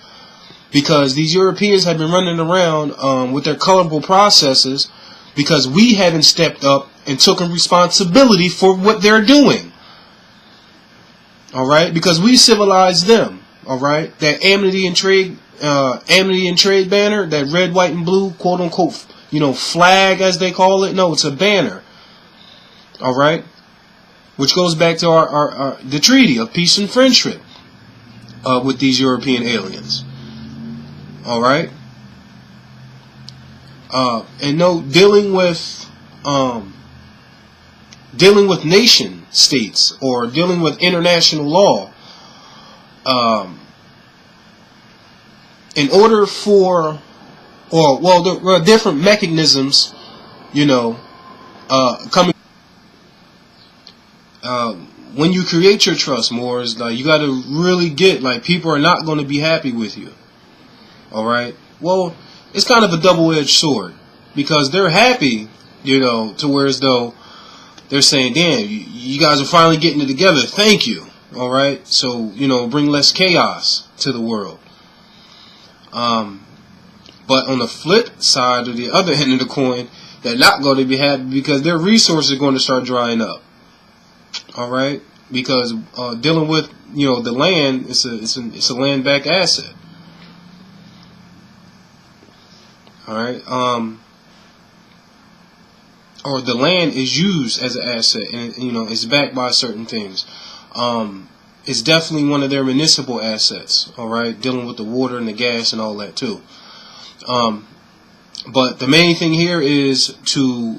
because these Europeans have been running around with their colorful processes because we haven't stepped up and taken responsibility for what they're doing. All right, because we civilized them. All right, that amnesty and trade banner, that red, white, and blue, quote unquote, flag as they call it. No, it's a banner. All right. Which goes back to our the treaty of peace and friendship with these European aliens. All right, and no dealing with nation states or dealing with international law. In order for, there are different mechanisms, coming. When you create your trust, Moors, you got to really get, people are not going to be happy with you. All right. Well, it's kind of a double-edged sword, because they're happy, to where as though they're saying, "Damn, you guys are finally getting it together. Thank you." All right. So bring less chaos to the world. But on the flip side, or the other end of the coin, they're not going to be happy because their resources are going to start drying up. All right, because dealing with the land, it's a land back asset. All right, or the land is used as an asset, and it's backed by certain things. It's definitely one of their municipal assets. All right, dealing with the water and the gas and all that too. But the main thing here is to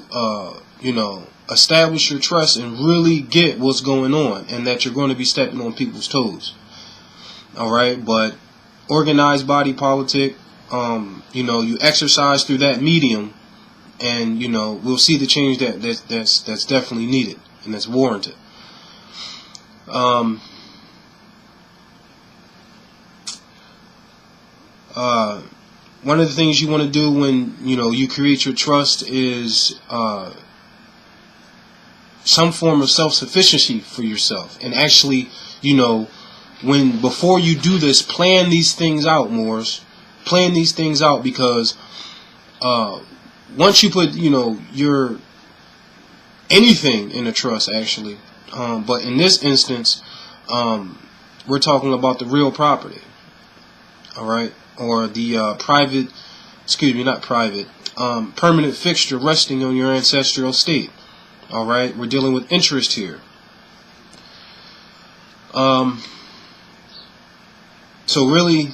establish your trust and really get what's going on, and that you're going to be stepping on people's toes. All right, but organized body politic, you exercise through that medium, and we'll see the change that's definitely needed and that's warranted. One of the things you want to do when you create your trust is some form of self-sufficiency for yourself, and actually before you do this, plan these things out, Moors. Plan these things out, because once you put your anything in a trust, actually, but in this instance, we're talking about the real property, all right, or the permanent fixture resting on your ancestral estate. All right, we're dealing with interest here. So really,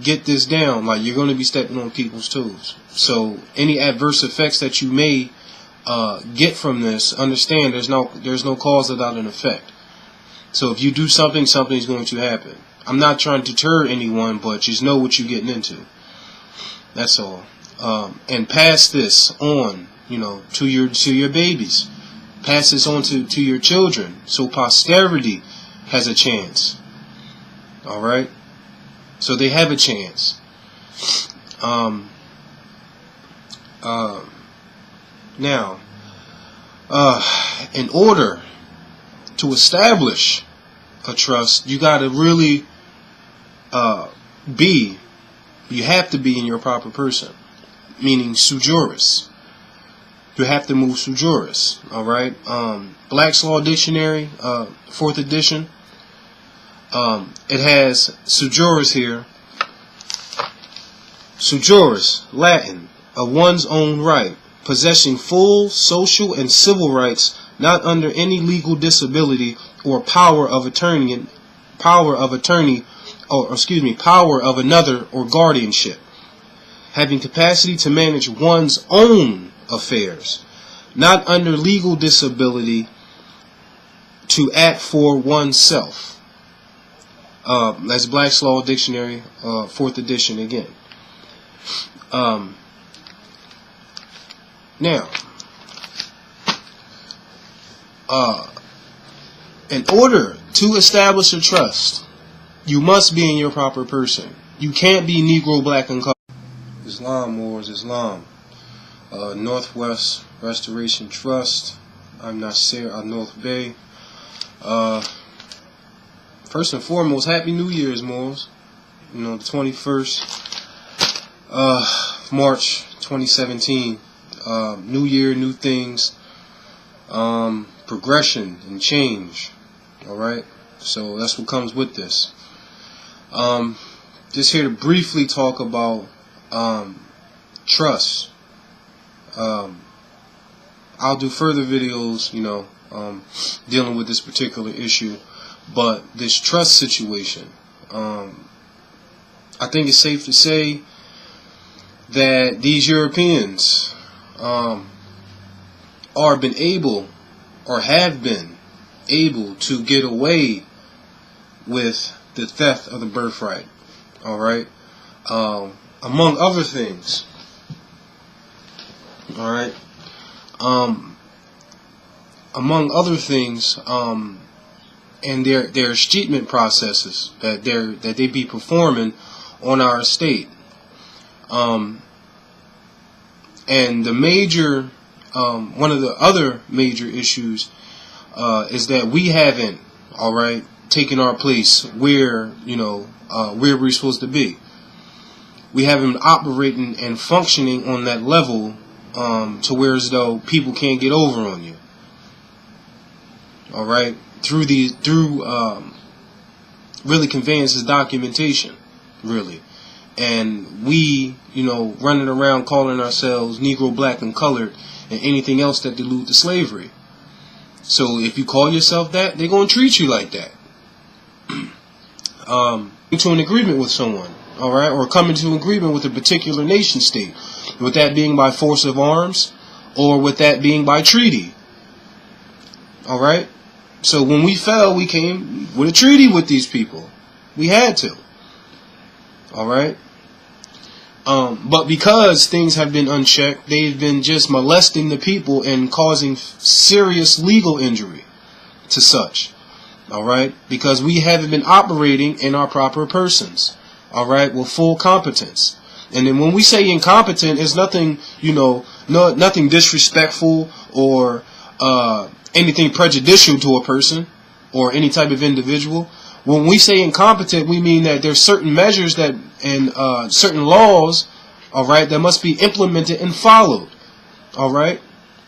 get this down. Like, you're going to be stepping on people's toes. So any adverse effects that you may get from this, understand there's no cause without an effect. So if you do something, something's going to happen. I'm not trying to deter anyone, but just know what you're getting into. That's all. And pass this on, to your babies. Pass this on to your children, so posterity has a chance. All right. So they have a chance. Now, in order to establish a trust, you got to really you have to be in your proper person, meaning sui juris. You have to move sui juris. All right. Black's Law Dictionary, 4th edition. It has sui juris here. Sui juris, Latin, of one's own right, possessing full social and civil rights, not under any legal disability or power of another or guardianship, having capacity to manage one's own affairs, not under legal disability to act for oneself. That's Black's Law Dictionary, 4th edition again. Now, in order to establish a trust, you must be in your proper person. You can't be Negro, black, and colored. Islam, Moors, Islam. Northwest Restoration Trust. I'm Nasir al North Bay. First and foremost, Happy New Year's, Moors. The 21st March 2017. New year, new things. Progression and change. Alright? So that's what comes with this. Just here to briefly talk about trust. I'll do further videos, dealing with this particular issue. But this trust situation, I think it's safe to say that these Europeans have been able to get away with the theft of the birthright. All right, among other things. All right, among other things, and their escheatment processes that they be performing on our estate. And the major, one of the other major issues is that we haven't, all right, taken our place where where we're supposed to be. We haven't been operating and functioning on that level to where as though people can't get over on you. All right, through really conveyances documentation, really. And we, running around calling ourselves Negro, Black, and Colored, and anything else that allude to slavery. So if you call yourself that, they're going to treat you like that. Into an agreement with someone, all right, or come into agreement with a particular nation state, with that being by force of arms, or with that being by treaty. All right. So when we fell, we came with a treaty with these people. We had to. All right. But because things have been unchecked, they've been just molesting the people and causing serious legal injury to such. All right. Because we haven't been operating in our proper persons. All right. With full competence. And then when we say incompetent, it's nothing, nothing disrespectful or anything prejudicial to a person or any type of individual. When we say incompetent, we mean that there's certain measures that and certain laws, all right, that must be implemented and followed, all right.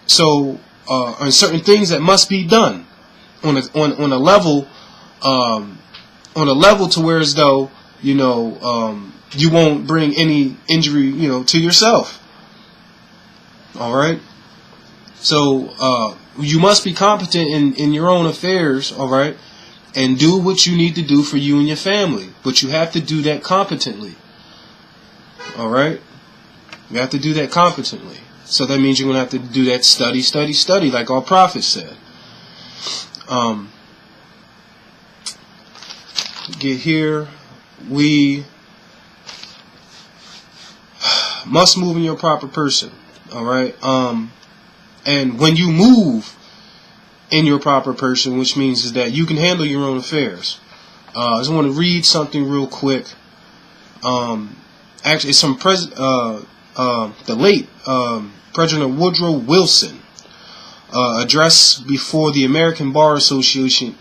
So, and certain things that must be done on a level, on a level to where as though you won't bring any injury, to yourself, all right. So, you must be competent in your own affairs, all right, and do what you need to do for you and your family. But you have to do that competently, all right? You have to do that competently. So that means you're going to have to do that study, like our prophet said. Get here. We must move in your proper person, all right? And when you move in your proper person, which means is that you can handle your own affairs. I just want to read something real quick. Actually, it's from the late President Woodrow Wilson address before the American Bar Association